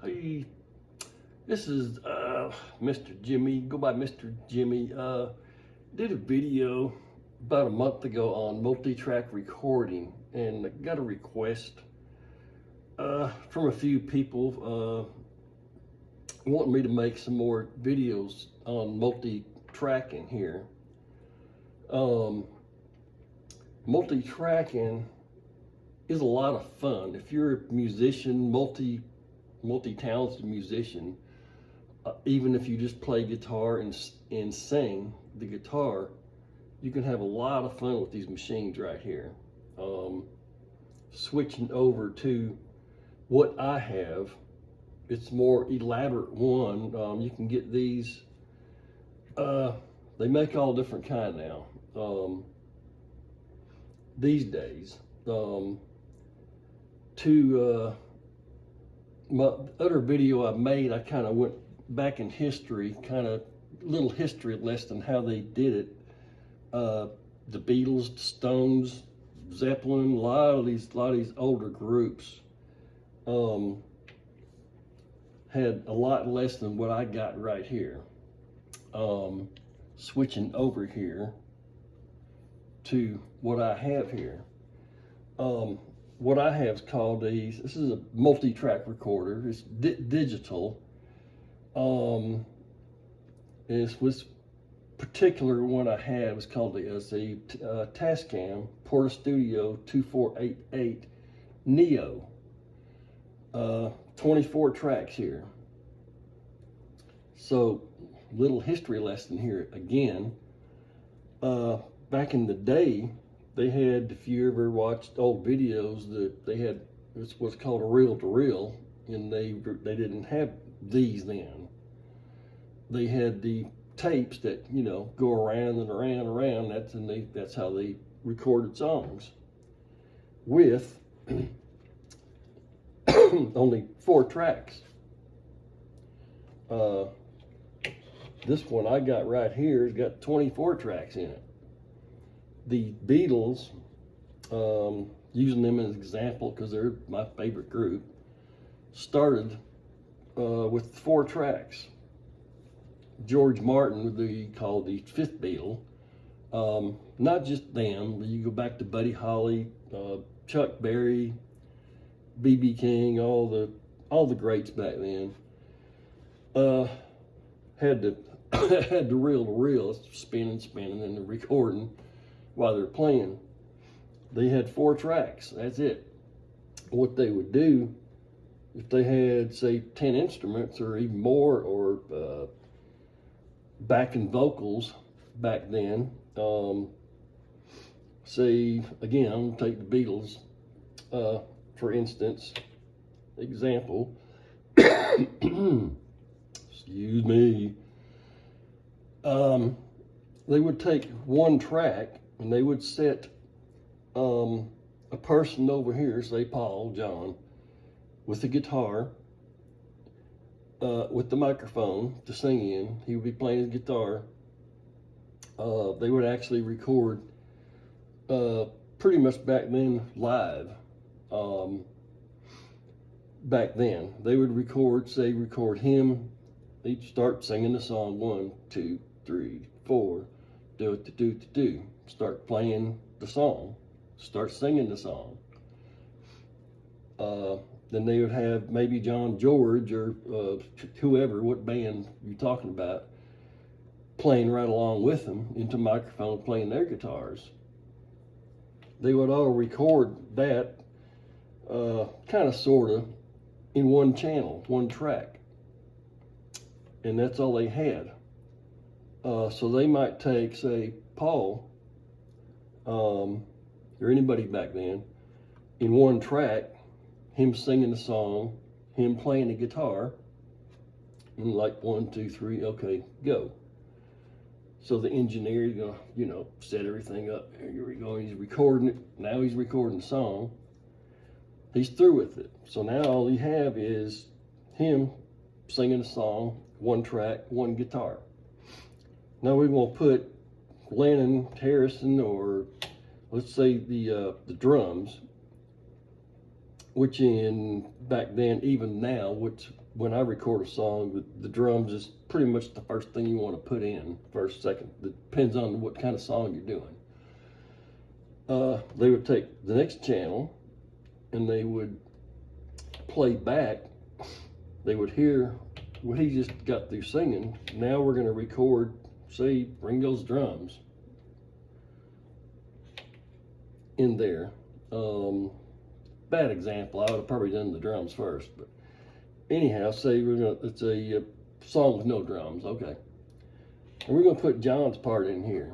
Hey, this is Mr. Jimmy. Go by Mr. Jimmy. Did a video about a month ago on multi-track recording, and I got a request from a few people wanting me to make some more videos on multi-tracking here. Multi-tracking is a lot of fun if you're a musician, multi-talented musician. Even if you just play guitar and sing the guitar, you can have a lot of fun with these machines right here. Switching over to what I have, it's more elaborate one. You can get these, they make all different kind now these days. My other video I made, I kind of went back in history, kind of little history lesson how they did it. The Beatles, the Stones, Zeppelin, a lot of these older groups had a lot less than what I got right here. Switching over here to what I have here. What I have is called this is a multi-track recorder. It's digital. This particular one I have is called the Tascam Porta Studio 2488 Neo. 24 tracks here. So, little history lesson here again. Back in the day, they had, if you ever watched old videos, that they had what's called a reel-to-reel, and they didn't have these then. They had the tapes that, you know, go around and around and around. That's how they recorded songs with only 4 tracks. This one I got right here has got 24 tracks in it. The Beatles, using them as an example because they're my favorite group, started with 4 tracks. George Martin would be called the 5th Beatle. Not just them, you go back to Buddy Holly, Chuck Berry, B.B. King, all the greats back then. Had the reel-to-reel, spinning, and the recording while they're playing. They had 4 tracks, that's it. What they would do, if they had, say, 10 instruments or even more, or backing vocals back then, say, again, I'm gonna take the Beatles, for instance, example, excuse me, they would take 1 track and they would set a person over here, say Paul, John, with the guitar, with the microphone to sing in. He would be playing his guitar. They would actually record pretty much back then live. Back then they would record him. He'd start singing the song, 1, 2, 3, 4, do, start playing the song, start singing the song. Then they would have maybe John George or whoever, what band you're talking about, playing right along with them into microphone, playing their guitars. They would all record that kind of sort of in 1 channel, 1 track, and that's all they had. So they might take, say, Paul or anybody back then, in 1 track, him singing the song, him playing the guitar, and like 1, 2, 3, okay, go. So the engineer is gonna, you know, set everything up. Here we go. He's recording it. Now he's recording the song. He's through with it. So now all you have is him singing a song, 1 track, 1 guitar. Now we will put Lennon, Harrison, or let's say the drums, which in back then, even now, which when I record a song, the drums is pretty much the first thing you want to put in, first, second. It depends on what kind of song you're doing. They would take the next channel and they would play back. They would hear what he just got through singing. Now we're going to record, say, Ringo's drums in there. Bad example. I would have probably done the drums first, but anyhow, say it's a song with no drums, okay. And we're gonna put John's part in here.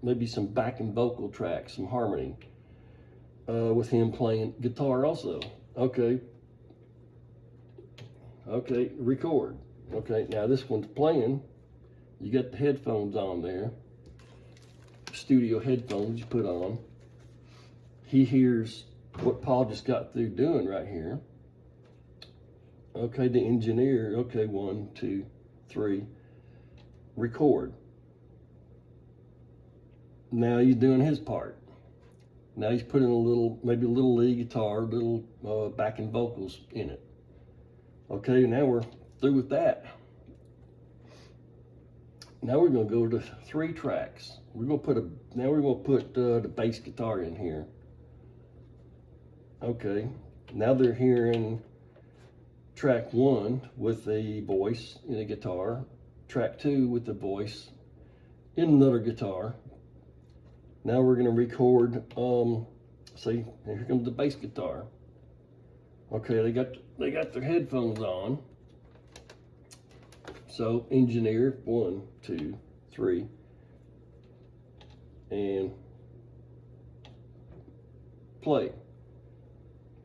Maybe some backing vocal tracks, some harmony, with him playing guitar also. Okay. Okay, record. Okay, now this one's playing. You got the headphones on there. Studio headphones you put on. He hears what Paul just got through doing right here. Okay, the engineer, okay, 1, 2, 3, record. Now he's doing his part. Now he's putting maybe a little lead guitar, little backing vocals in it. Okay, now we're through with that. Now we're gonna go to 3 tracks. Now we're gonna put the bass guitar in here. Okay, now they're hearing track 1 with the voice in a guitar, track 2 with the voice in another guitar. Now we're gonna record, see, here comes the bass guitar. Okay, they got their headphones on. So engineer, 1, 2, 3, and play.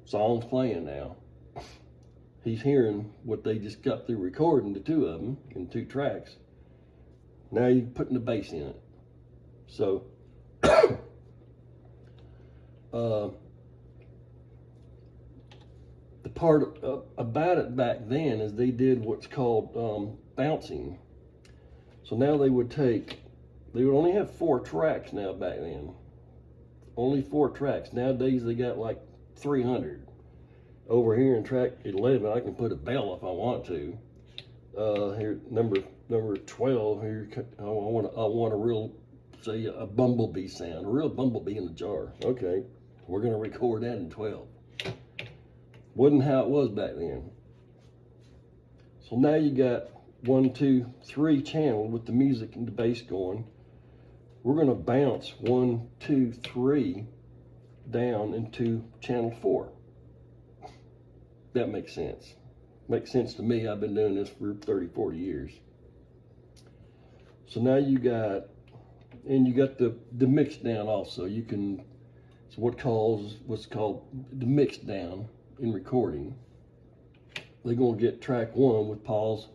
Song's playing now. He's hearing what they just got through recording, the 2 of them in 2 tracks. Now you're putting the bass in it. So the part about it back then is they did what's called bouncing. So now they would only have 4 tracks now back then. Only 4 tracks. Nowadays they got like 300. Over here in track 11, I can put a bell if I want to. Here, number 12. Here, I want a real, say, a bumblebee sound, a real bumblebee in the jar. Okay, we're gonna record that in 12. Wasn't how it was back then. So now you got 1, 2, 3 channel with the music and the bass going. We're gonna bounce 1, 2, 3 down into channel 4. That makes sense. Makes sense to me. I've been doing this for 30, 40 years. So now you got the mix down also. You can, it's what's called the mix down in recording. They're gonna get track 1 with Paul's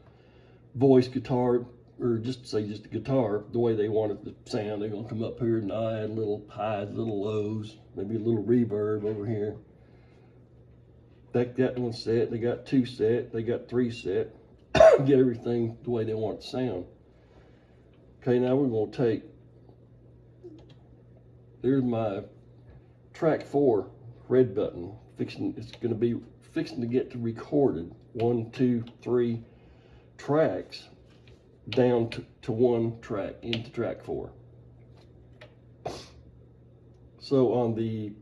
voice, guitar, or just the guitar, the way they want it to sound. They're gonna come up here and add little highs, little lows, maybe a little reverb over here. They got 1 set, they got 2 set, they got 3 set. Get everything the way they want it to sound. Okay, now we're gonna take, there's my track 4 red button. It's gonna be fixing to get to recorded. 1, 2, 3 tracks down to 1 track into track 4. So on the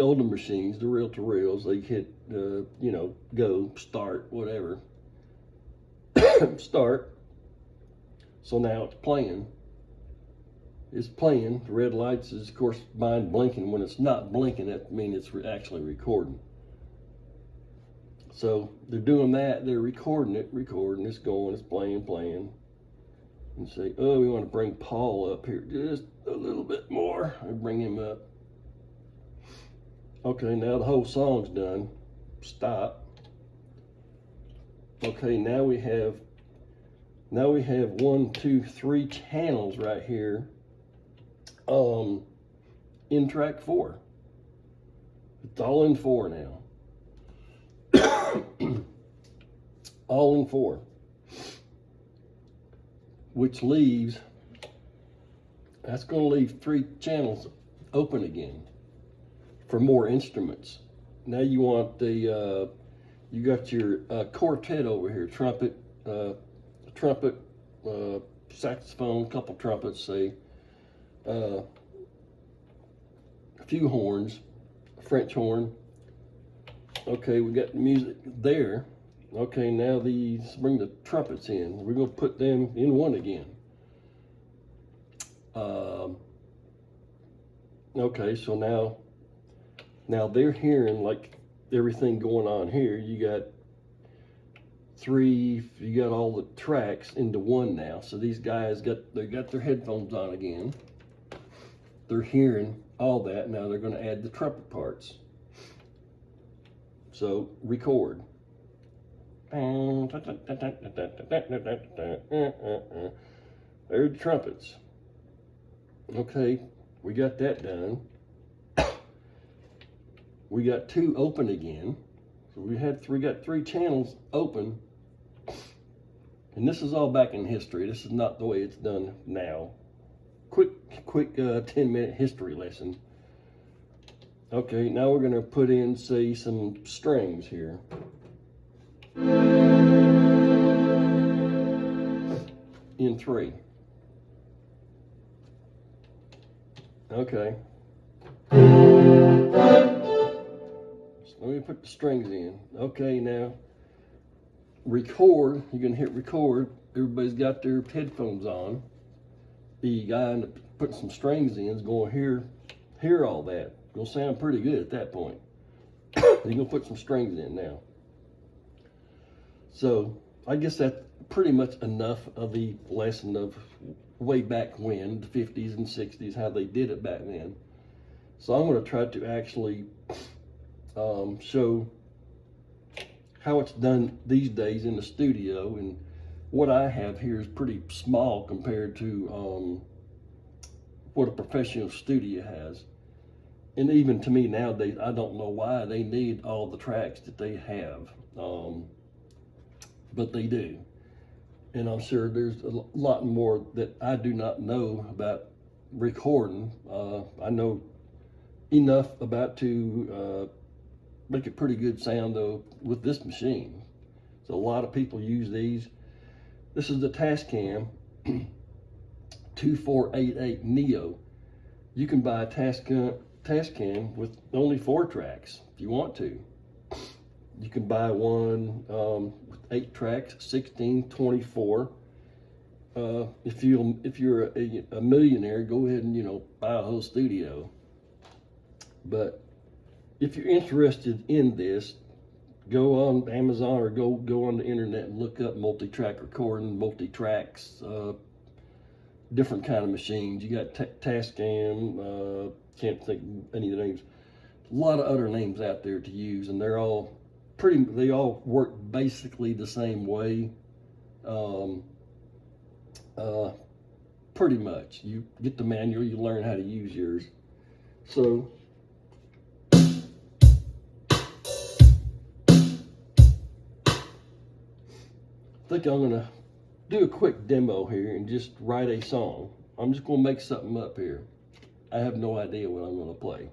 older machines, the reel-to-reels, they hit, go, start, whatever. Start. So now it's playing. It's playing. The red lights is, of course, mine blinking. When it's not blinking, that means it's actually recording. So they're doing that. They're recording. It's going. It's playing. And say, oh, we want to bring Paul up here just a little bit more. I bring him up. Okay, now the whole song's done. Stop. Okay, now we have 1, 2, 3 channels right here. In track 4. It's all in 4 now. All in 4. Which leaves, that's going to leave 3 channels open again for more instruments. Now you want the You got your quartet over here, trumpet, trumpet, saxophone, couple trumpets, say, a few horns, a French horn. Okay, we got the music there. Okay, now let's bring the trumpets in. We're gonna put them in one again. Okay, so now they're hearing like everything going on here. You got all the tracks into one now. So these guys got their headphones on again. They're hearing all that. Now they're going to add the trumpet parts. So record. There's the trumpets. Okay, we got that done. We got two open again. So we got three channels open. And this is all back in history. This is not the way it's done now. Quick 10-minute history lesson. Okay, now we're gonna put in, say, some strings here. In 3. Okay. So let me put the strings in. Okay, now record. You're gonna hit record. Everybody's got their headphones on. The guy putting some strings in is going to hear all that. Gonna sound pretty good at that point. You're gonna put some strings in now. So I guess that's pretty much enough of the lesson of way back when, the 50s and 60s, how they did it back then. So I'm going to try to actually show how it's done these days in the studio. And what I have here is pretty small compared to what a professional studio has. And even to me nowadays, I don't know why they need all the tracks that they have, but they do. And I'm sure there's a lot more that I do not know about recording. I know enough about to make a pretty good sound though with this machine. So a lot of people use these. This is the Tascam 2488 Neo. You can buy a Tascam with only 4 tracks if you want to. You can buy one with 8 tracks, 16, 24. If you're a millionaire, go ahead and buy a whole studio. But if you're interested in this, go on Amazon or go on the internet and look up multi-track recording, multi-tracks, different kind of machines. You got Tascam, can't think of any of the names. A lot of other names out there to use, and they all work basically the same way. Pretty much. You get the manual, you learn how to use yours. So I think I'm gonna do a quick demo here and just write a song. I'm just gonna make something up here. I have no idea what I'm gonna play.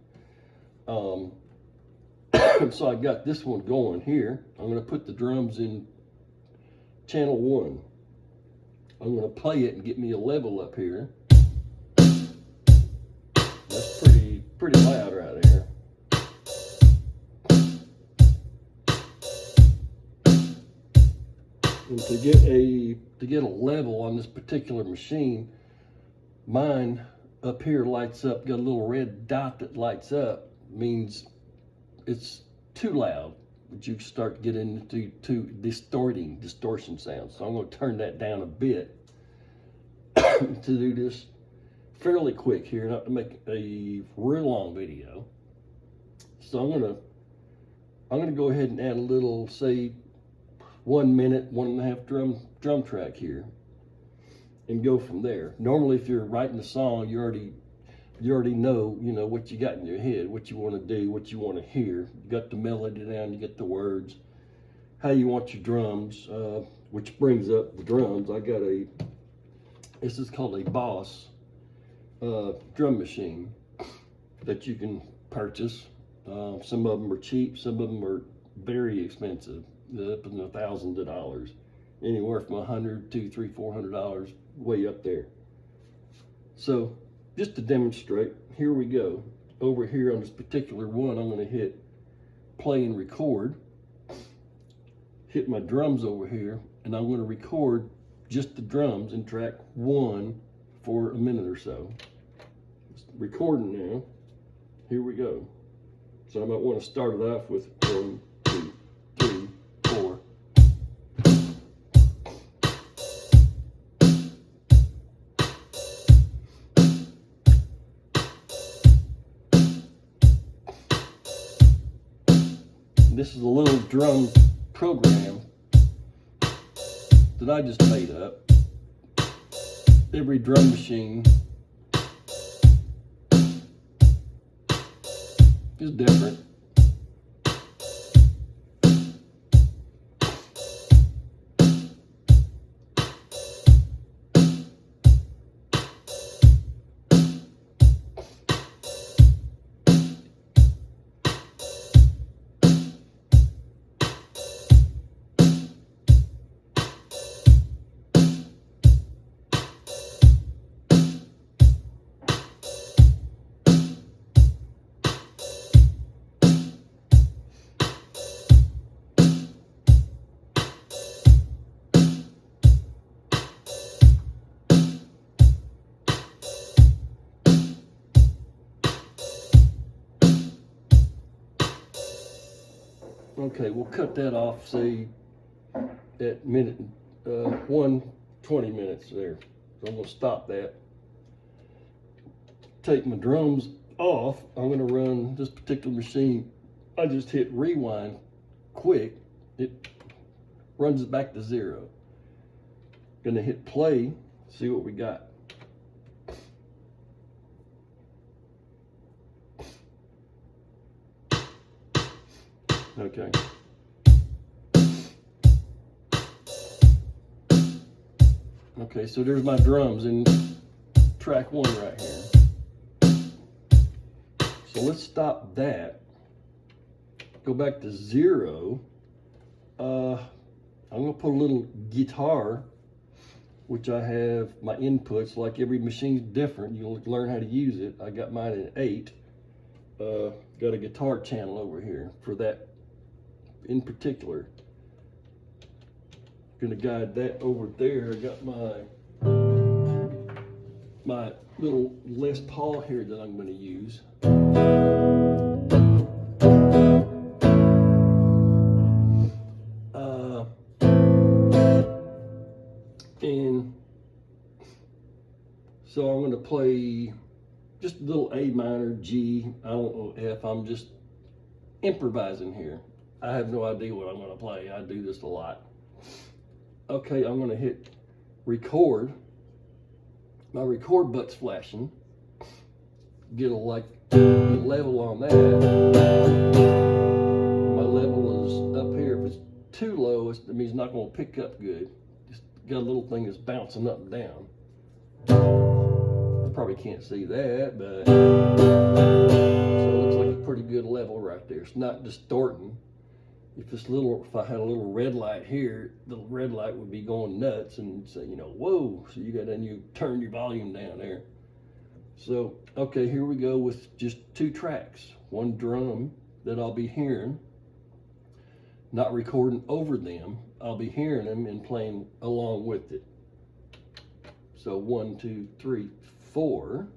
So I got this one going here. I'm gonna put the drums in channel 1. I'm gonna play it and get me a level up here. That's pretty loud right there. And to get a level on this particular machine, mine up here lights up, got a little red dot that lights up, means it's too loud, but you start getting into distortion sounds. So I'm going to turn that down a bit to do this fairly quick here, not to make a real long video. So I'm gonna go ahead and add a little, say, 1 minute, 1.5 drum track here, and go from there. Normally, if you're writing a song, you already know, what you got in your head, what you want to do, what you want to hear. You got the melody down, you get the words, how you want your drums, which brings up the drums. I got this is called a Boss drum machine that you can purchase. Some of them are cheap, some of them are very expensive, up in the thousands of dollars, anywhere from $100, $200, $300, $400, way up there. So just to demonstrate, here we go. Over here on this particular one, I'm going to hit play and record, hit my drums over here, and I'm going to record just the drums in track 1 for a minute or so. It's recording now. Here we go. So I might want to start it off with 1, 2, 3, 4. This is a little drum program that I just made up. Every drum machine is different. Okay, we'll cut that off, say, at minute 1:20 minutes there. So I'm going to stop that. Take my drums off. I'm going to run this particular machine. I just hit rewind quick. It runs it back to 0. Going to hit play, see what we got. Okay. Okay, so there's my drums in track 1 right here. So let's stop that. Go back to 0. I'm gonna put a little guitar, which I have my inputs, like every machine's different. You'll learn how to use it. I got mine at 8. Got a guitar channel over here for that in particular. Gonna guide that over there. I got my little Les Paul here that I'm gonna use. And so I'm gonna play just a little A minor, G, I don't know F. I'm just improvising here. I have no idea what I'm gonna play. I do this a lot. Okay, I'm gonna hit record. My record button's flashing. Get a level on that. My level is up here. If it's too low, it means it's not gonna pick up good. Just got a little thing that's bouncing up and down. Probably can't see that, but so it looks like a pretty good level right there. It's not distorting. If I had a little red light here, the red light would be going nuts and say, whoa. So you turn your volume down there. So, okay, here we go with just 2 tracks. One drum that I'll be hearing, not recording over them. I'll be hearing them and playing along with it. So 1, 2, 3, 4.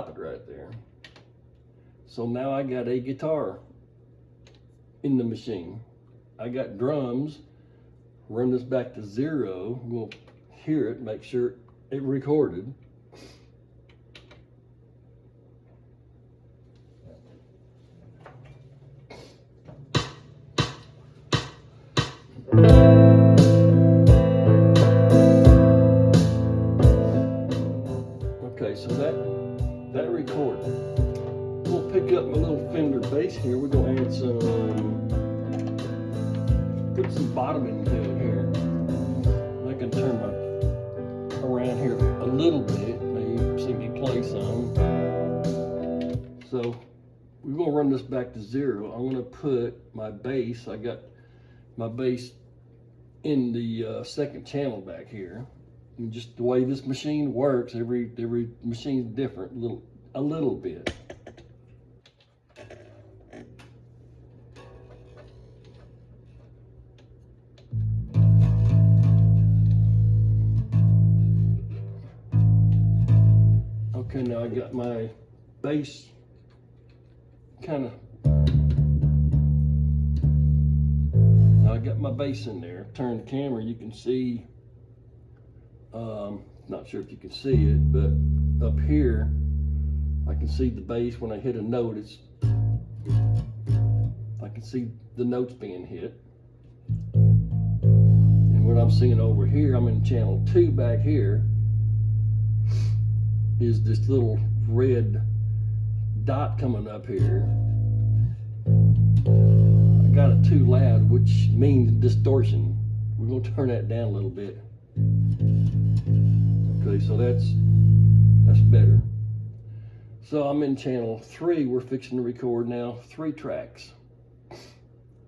stop it right there. So now I got a guitar in the machine. I got drums. Run this back to 0. We'll hear it, make sure it recorded. Okay, so that recorded. We'll pick up my little Fender bass here. We're gonna add put some bottoming to it here. I can turn my around here a little bit. Maybe see me play some. So we're gonna run this back to 0. I'm gonna put my bass. I got my bass in the second channel back here. And just the way this machine works, every machine's different, a little bit. Okay, now I got my bass now I got my bass in there. Turn the camera, you can see, not sure if you can see it, but up here, I can see the bass when I hit a note. I can see the notes being hit. And what I'm seeing over here, I'm in channel 2 back here, is this little red dot coming up here. I got it too loud, which means distortion. We're gonna turn that down a little bit. Okay, so that's better. So I'm in channel 3. We're fixing to record now 3 tracks.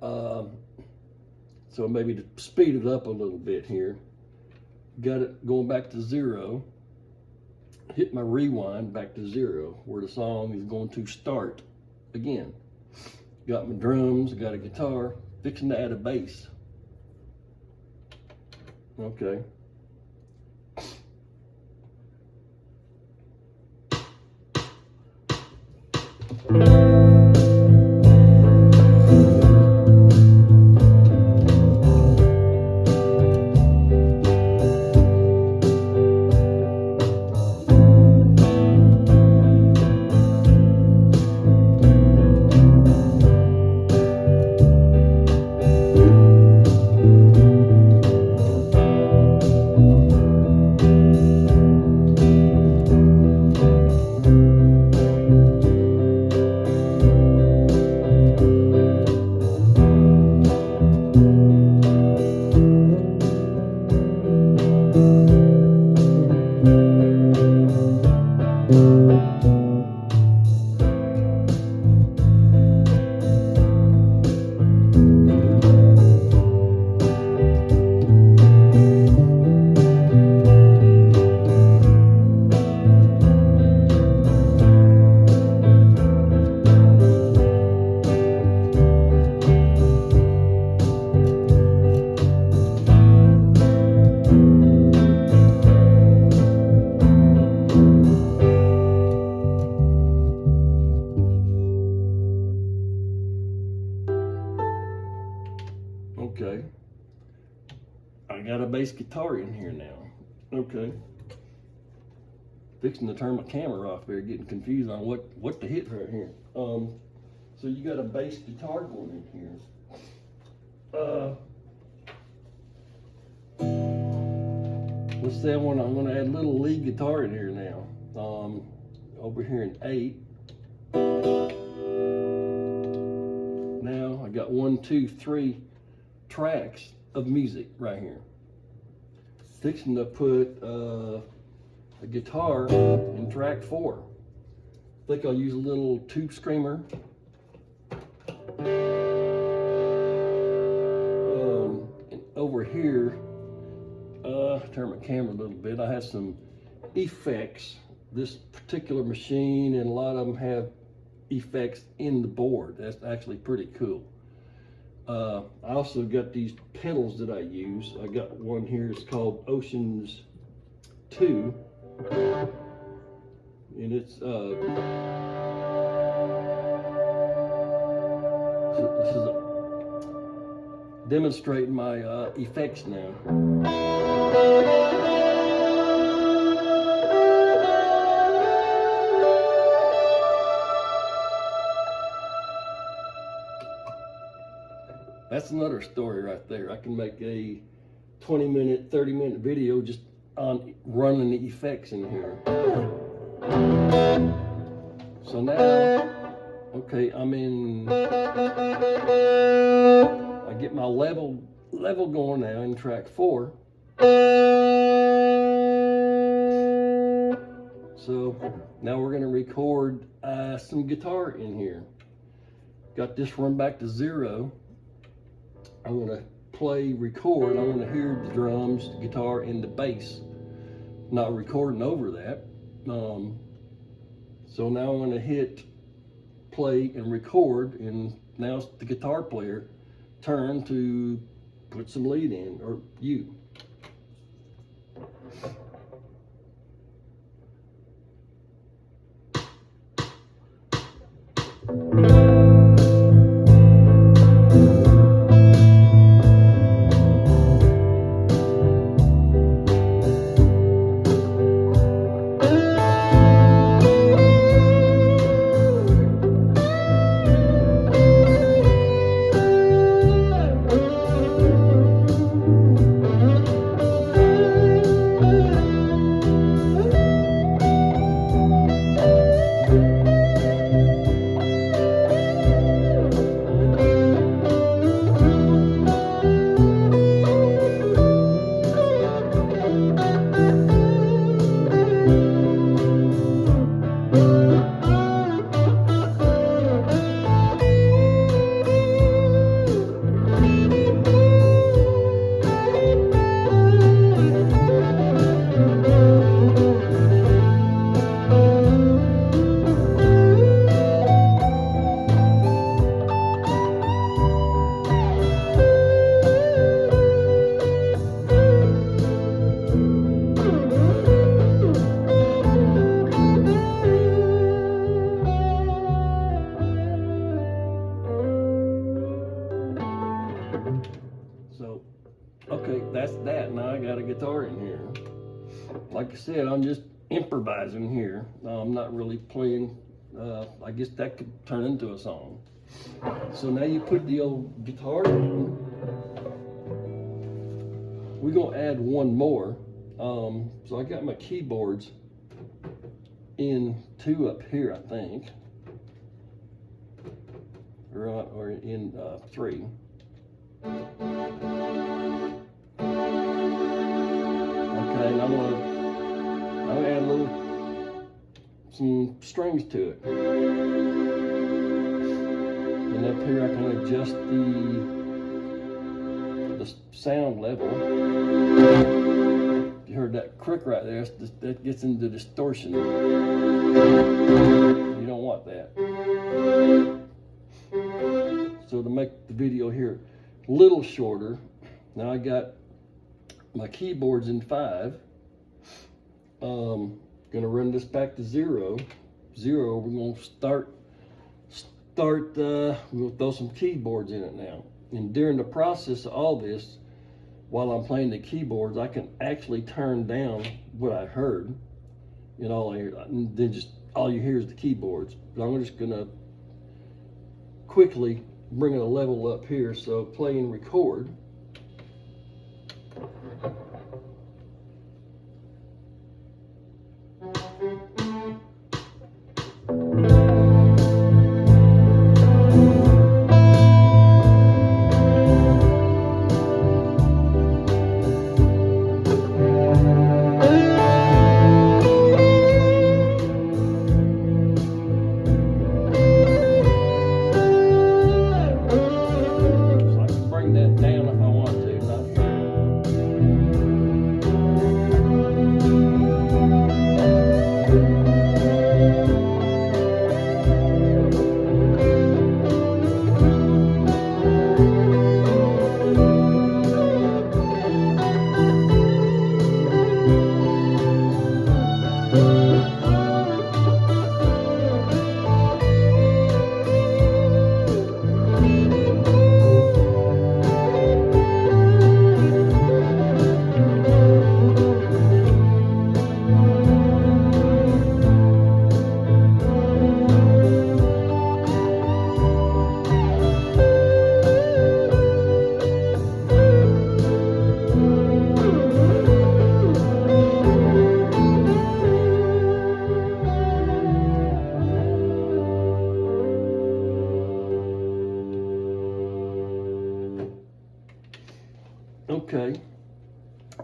So maybe to speed it up a little bit here. Got it going back to 0. Hit my rewind back to 0, where the song is going to start again. Got my drums, got a guitar, fixing to add a bass. Okay. Okay. I got a bass guitar in here now. Okay. Fixing to turn my camera off there, getting confused on what to hit right here. So you got a bass guitar going in here. Let's say I'm gonna add a little lead guitar in here now. Over here in 8. Now I got 1, 2, 3 tracks of music right here. Fixing to put a guitar in track 4. I think I'll use a little tube screamer. And over here, turn my camera a little bit. I have some effects. This particular machine and a lot of them have effects in the board. That's actually pretty cool. I also got these pedals that I use. I got one here, it's called Oceans 2. and it's this is demonstrating my effects now. That's another story right there. I can make a 20-minute, 30-minute video just on running the effects in here. So now, okay, I'm in, I get my level going now in track 4. So now we're gonna record some guitar in here. Got this run back to 0. I'm gonna play record. I want to hear the drums, the guitar, and the bass. Not recording over that. So now I'm gonna hit play and record, and now it's the guitar player turn to put some lead in, or you. So, okay, that's that. Now I got a guitar in here. Like I said, I'm just improvising here. I'm not really playing. I guess that could turn into a song. So now you put the old guitar in. We're gonna add one more. So I got my keyboards in 2 up here, I think. Right, or in 3. Okay, and I'm gonna add some strings to it. And up here I can adjust the sound level. You heard that crick right there, that gets into distortion. You don't want that. So to make the video here a little shorter, now I got my keyboards in 5. Gonna run this back to 0. We're gonna start. We're gonna throw some keyboards in it now. And during the process of all this, while I'm playing the keyboards, I can actually turn down what I heard. You know, and then just all you hear is the keyboards. But I'm just gonna quickly bring it a level up here. So play and record.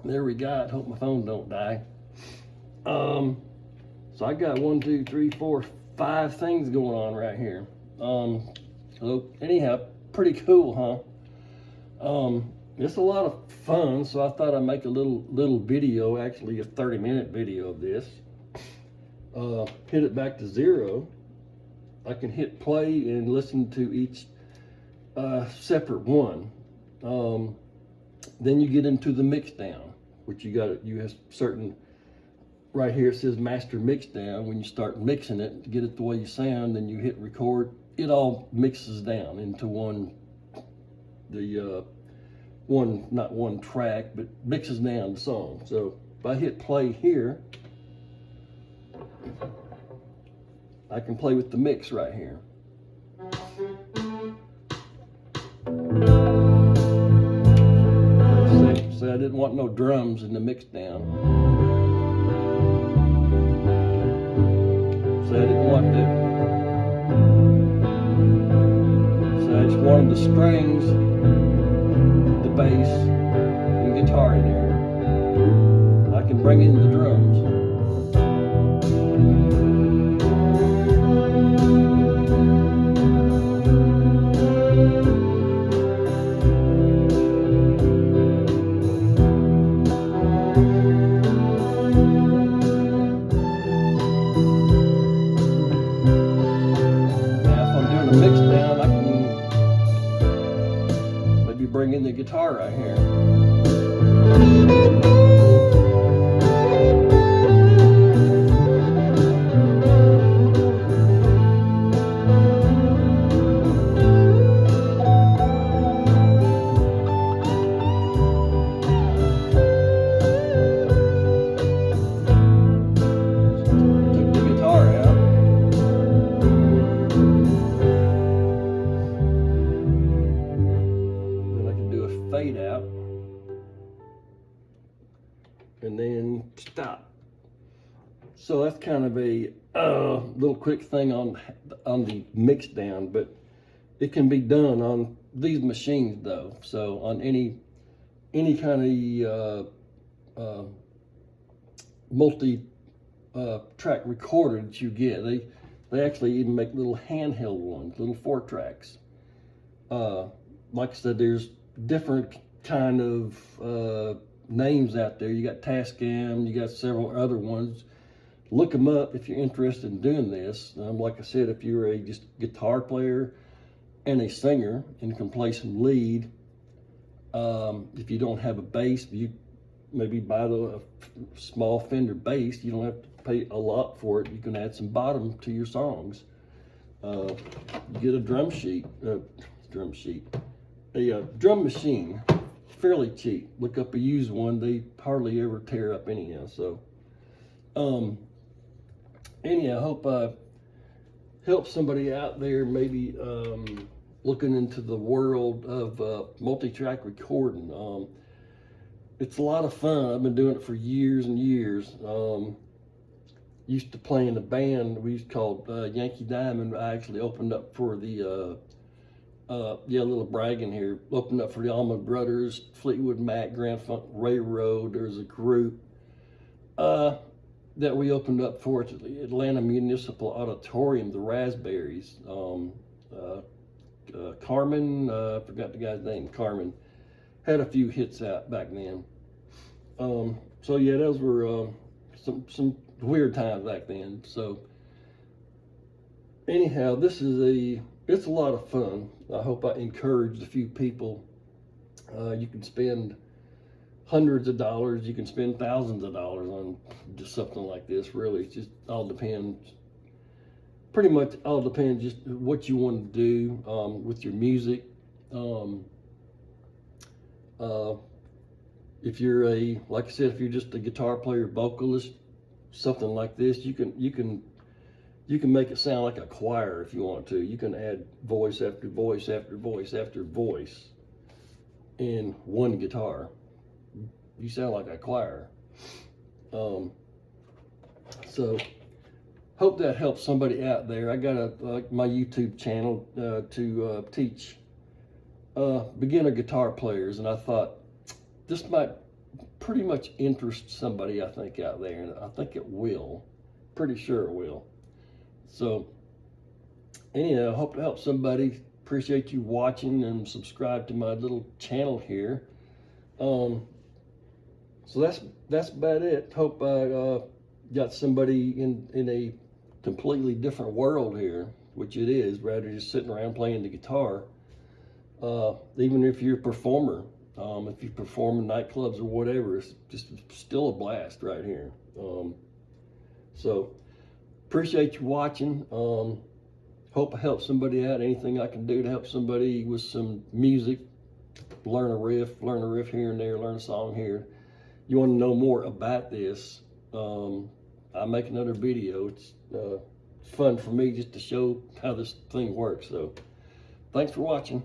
There we got. Hope my phone don't die. So I got 1, 2, 3, 4, 5 things going on right here. So anyhow, pretty cool, huh? It's a lot of fun, so I thought I'd make a little video, actually a 30-minute video of this. Hit it back to 0. I can hit play and listen to each separate one. Then you get into the mix down, which you have certain, right here it says master mix down. When you start mixing it to get it the way you sound, then you hit record, it all mixes down into not one track, but mixes down the song. So if I hit play here, I can play with the mix right here. Say I didn't want no drums in the mix down. Say I didn't want to. So I just wanted the strings, the bass, and guitar in there. I can bring in the drums. Mix down, I can maybe bring in the guitar right here. Took the guitar out. Fade out, and then stop. So that's kind of a little quick thing on the mix down, but it can be done on these machines though. So on any kind of multi track recorder that you get, they actually even make little handheld ones, little 4-tracks. Like I said, there's different kind of names out there. You got Tascam, you got several other ones. Look them up if you're interested in doing this. Like I said, if you're a just guitar player and a singer and can play some lead, if you don't have a bass, you maybe buy a small Fender bass. You don't have to pay a lot for it. You can add some bottom to your songs. Get a drum machine, fairly cheap. Look up a used one. They hardly ever tear up anyhow. So anyhow, I hope I help somebody out there maybe looking into the world of multi-track recording. It's a lot of fun. I've been doing it for years and years. Used to play in a band we called Yankee Diamond. I actually opened up for the a little bragging here. Opened up for the Allman Brothers, Fleetwood Mac, Grand Funk Railroad. There's a group that we opened up for at the Atlanta Municipal Auditorium, the Raspberries. Carmen, I forgot the guy's name. Carmen had a few hits out back then. So yeah, those were some weird times back then. So anyhow, it's a lot of fun. I hope I encouraged a few people. You can spend hundreds of dollars, you can spend thousands of dollars on just something like this. Really, it just all depends. Pretty much all depends just what you want to do with your music. If you're like I said, if you're just a guitar player, vocalist, something like this, you can make it sound like a choir if you want to. You can add voice after voice after voice after voice in one guitar. You sound like a choir. So hope that helps somebody out there. I got my YouTube channel to teach beginner guitar players, and I thought this might pretty much interest somebody, I think, out there, and I think it will. Pretty sure it will. So anyhow, I hope to help somebody. Appreciate you watching and subscribe to my little channel here. So that's about it. Hope I got somebody in a completely different world here, which it is, rather than just sitting around playing the guitar. Even if you're a performer, if you perform in nightclubs or whatever, it's just still a blast right here. So appreciate you watching. Hope I help somebody out. Anything I can do to help somebody with some music, learn a riff here and there, learn a song here. You want to know more about this, I'll make another video. It's fun for me just to show how this thing works. So thanks for watching.